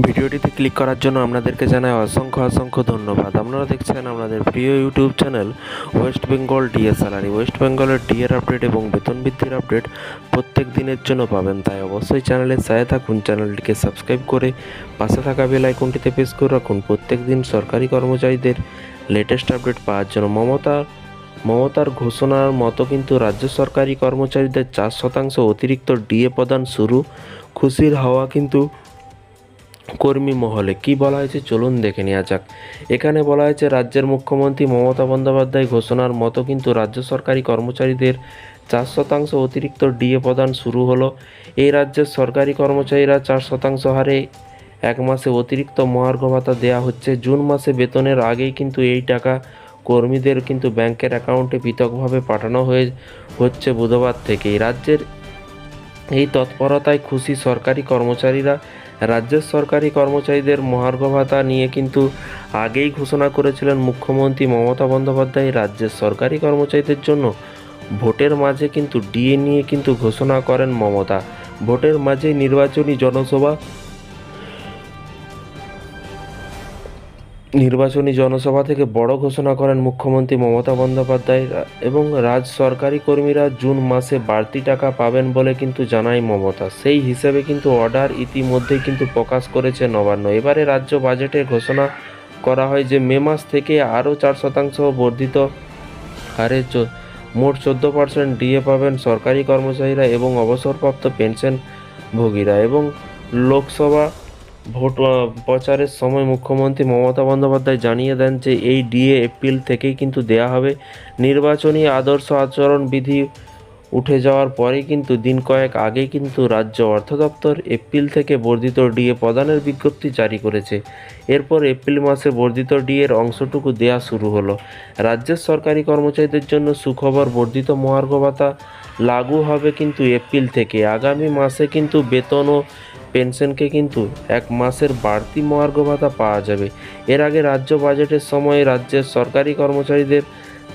ভিডিওটিতে ক্লিক করার জন্য আপনাদেরকে জানাই অসংখ্য ধন্যবাদ। আপনারা দেখছেন আপনাদের প্রিয় YouTube channel West Bengal DA salary. West বেঙ্গলের ডিএর আপডেট এবং বেতন বৃদ্ধির আপডেট প্রত্যেক দিনের জন্য পাবেন, তাই অবশ্যই চ্যানেলের সাথে থাকুন। চ্যানেলটিকে সাবস্ক্রাইব করে পাশে থাকা বেল আইকনটিতে প্রেস করে রাখুন প্রত্যেক দিন সরকারি কর্মচারীদের লেটেস্ট আপডেট পাওয়ার জন্য। মমতার ঘোষণার মতো কিন্তু রাজ্য সরকারি কর্মচারীদের 4% অতিরিক্ত ডিএ প্রদান শুরু। খুশির হাওয়া কিন্তু কর্মী মহলে। কি বলা হয়েছে চলুন দেখে নেওয়া যাক। এখানে বলা হয়েছে রাজ্যের মুখ্যমন্ত্রী মমতা বন্দ্যোপাধ্যায় ঘোষণার মতো কিন্তু রাজ্য সরকারি কর্মচারীদের 4% অতিরিক্ত ডিএ প্রদান শুরু হলো। এই রাজ্যের সরকারি কর্মচারীরা 4% হারে এক মাসে অতিরিক্ত মহার্ঘ ভাতা দেওয়া হচ্ছে। জুন মাসে বেতনের আগেই কিন্তু এই টাকা কর্মীদের কিন্তু ব্যাংকের অ্যাকাউন্টে পৃথকভাবে পাঠানো হচ্ছে বুধবার থেকেই। রাজ্যের এই তৎপরতায় খুশি সরকারি কর্মচারীরা। রাজ্যের সরকারি কর্মচারীদের মহার্ঘ ভাতা নিয়ে কিন্তু আগেই ঘোষণা করেছিলেন মুখ্যমন্ত্রী মমতা বন্দ্যোপাধ্যায়। রাজ্যের সরকারি কর্মচারীদের জন্য ভোটের মাঝে কিন্তু ডিএ নিয়ে কিন্তু ঘোষণা করেন মমতা। ভোটের মাঝে নির্বাচনী জনসভা থেকে বড় ঘোষণা করেন মুখ্যমন্ত্রী মমতা বন্দ্যোপাধ্যায় এবং সরকারি কর্মীরা জুন মাসে বাড়তি টাকা পাবেন বলে কিন্তু জানায় মমতা। সেই হিসেবে কিন্তু অর্ডার ইতিমধ্যেই কিন্তু প্রকাশ করেছে নবান্ন। এবারে রাজ্য বাজেটে ঘোষণা করা হয় যে মে মাস থেকে আরও 4% বর্ধিত হারে মোট 14% ডিএ পাবেন সরকারি কর্মচারীরা এবং অবসরপ্রাপ্ত পেনশনভোগীরা। এবং লোকসভা ভোট প্রচারের সময় মুখ্যমন্ত্রী মমতা বন্দ্যোপাধ্যায় জানিয়ে দেন যে এই ডিএ এপ্রিল থেকেই কিন্তু দেয়া হবে। নির্বাচনী আদর্শ আচরণ বিধি উঠে যাওয়ার পরেই কিন্তু দিন কয়েক আগেই কিন্তু রাজ্য অর্থ দপ্তর এপ্রিল থেকে বর্ধিত ডিএ প্রদানের বিজ্ঞপ্তি জারি করেছে। এরপর এপ্রিল মাসে বর্ধিত ডিএর অংশটুকু দেয়া শুরু হলো। রাজ্যের সরকারি কর্মচারীদের জন্য সুখবর, বর্ধিত মহার্ঘ ভাতা লাগু হবে কিন্তু এপ্রিল থেকে। আগামী মাসে কিন্তু বেতন ও পেনশনকে কিন্তু এক মাসের বাড়তি মহার্ঘ ভাতা পাওয়া যাবে। এর আগে রাজ্য বাজেটের সময় রাজ্যের সরকারি কর্মচারীদের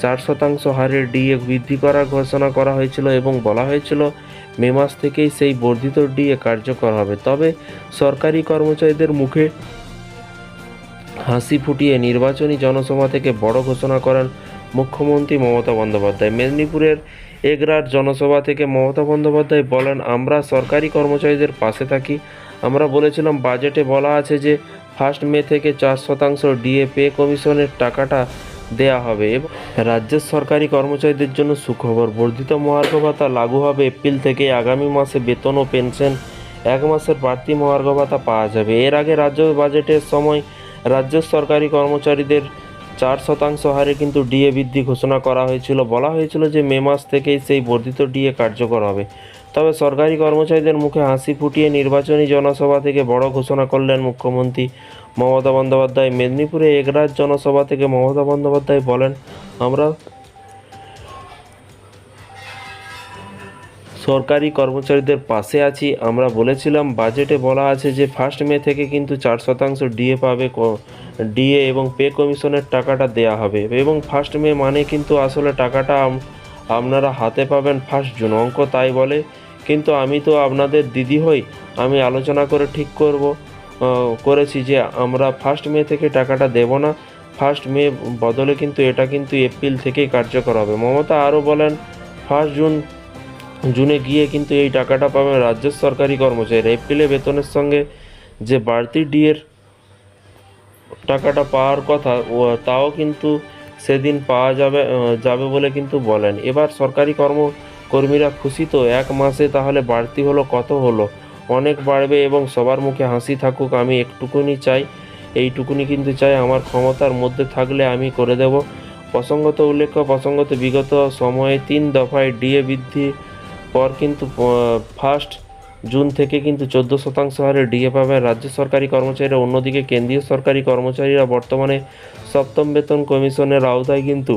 4% হারে ডিএ বৃদ্ধি করার ঘোষণা করা হয়েছিল এবং বলা হয়েছিল মে মাস থেকেই সেই বর্ধিত ডিএ কার্যকর হবে। তবে সরকারি কর্মচারীদের মুখে হাসি ফুটিয়ে নির্বাচনী জনসভা থেকে বড় ঘোষণা করেন মুখ্যমন্ত্রী মমতা বন্দ্যোপাধ্যায়। মেদিনীপুরের এগরার জনসভা থেকে মমতা বন্দ্যোপাধ্যায় বলেন, আমরা সরকারি কর্মচারীদের পাশে থাকি। আমরা বলেছিলাম বাজেটে বলা আছে যে 1 মে থেকে 4% ডিএ পে কমিশনের টাকাটা দেয়া হবে। এবং রাজ্যের সরকারি কর্মচারীদের জন্য সুখবর, বর্ধিত মহার্ঘ ভাতা লাগু হবে এপ্রিল থেকে। আগামী মাসে বেতন ও পেনশন এক মাসের বাড়তি মহার্ঘ ভাতা পাওয়া যাবে। এর আগে রাজ্য বাজেটের সময় রাজ্যের সরকারি কর্মচারীদের 4% হারে কিন্তু ডিএ বৃদ্ধি ঘোষণা করা হয়েছিল। বলা হয়েছিল যে মে মাস থেকেই সেই বর্ধিত ডিএ কার্যকর হবে। তবে সরকারি কর্মচারীদের মুখে হাসি ফুটিয়ে নির্বাচনী জনসভা থেকে বড় ঘোষণা করলেন মুখ্যমন্ত্রী মমতা বন্দ্যোপাধ্যায়। মেদিনীপুরে এগরার জনসভা থেকে মমতা বন্দ্যোপাধ্যায় বলেন, আমরা সরকারি কর্মচারীদের পাশে আছি। আমরা বলেছিলাম বাজেটে বলা আছে যে 1 মে থেকে কিন্তু 4% ডিএ এবং পে কমিশনের টাকাটা দেয়া হবে এবং 1 মে মানে কিন্তু আসলে টাকাটা আপনারা হাতে পাবেন 1 জুন। অঙ্ক তাই বলে, কিন্তু আমি তো আপনাদের দিদি হই। আমি আলোচনা করে ঠিক করেছি যে আমরা 1 মে থেকে টাকাটা দেব না। 1 মে বদলে কিন্তু এটা কিন্তু এপ্রিল থেকেই কার্যকর হবে। মমতা আরও বলেন, 1 জুনে গিয়ে কিন্তু এই টাকাটা পাবেন রাজ্যের সরকারি কর্মচারীরা। এপ্রিলে বেতনের সঙ্গে যে বাড়তি ডিএর টাকাটা পাওয়ার কথা তাও কিন্তু সেদিন পাওয়া যাবে বলে কিন্তু বলেন। এবার সরকারি কর্মীরা খুশি তো, এক মাসে তাহলে বাড়তি হলো কত হলো, অনেক বাড়বে এবং সবার মুখে হাসি থাকুক। আমি এইটুকুনি কিন্তু চাই, আমার ক্ষমতার মধ্যে থাকলে আমি করে দেব। প্রসঙ্গত বিগত সময়ে 3 দফায় ডিএ বৃদ্ধির পর কিন্তু 1 জুন থেকে কিন্তু 14% হারে ডিএ পাবেন রাজ্য সরকারি কর্মচারীরা। অন্যদিকে কেন্দ্রীয় সরকারি কর্মচারীরা বর্তমানে 7ম বেতন কমিশনের আওতায় কিন্তু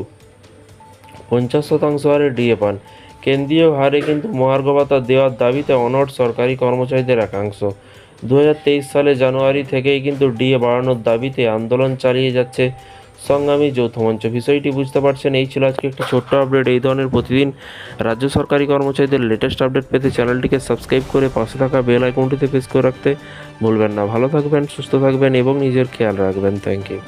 50% হারে ডিএ পান। কেন্দ্রীয় হারে কিন্তু মহার্ঘ ভাতা দেওয়ার দাবিতে অনড় সরকারি কর্মচারীদের একাংশ। 2023 সালে জানুয়ারি থেকেই কিন্তু ডিএ বাড়ানোর দাবিতে আন্দোলন চালিয়ে যাচ্ছে সংগ্রামী যৌথ মঞ্চ। বিষয়টি বুঝতে পারছেন। এই ছিল আজকে একটি ছোট্ট আপডেট। এই ধরনের প্রতিদিন রাজ্য সরকারি কর্মচারীদের লেটেস্ট আপডেট পেতে চ্যানেলটিকে সাবস্ক্রাইব করে পাশে থাকা বেল আইকনটিতে প্রেস করে রাখতে ভুলবেন না। ভালো থাকবেন, সুস্থ থাকবেন এবং নিজের খেয়াল রাখবেন। Thank you.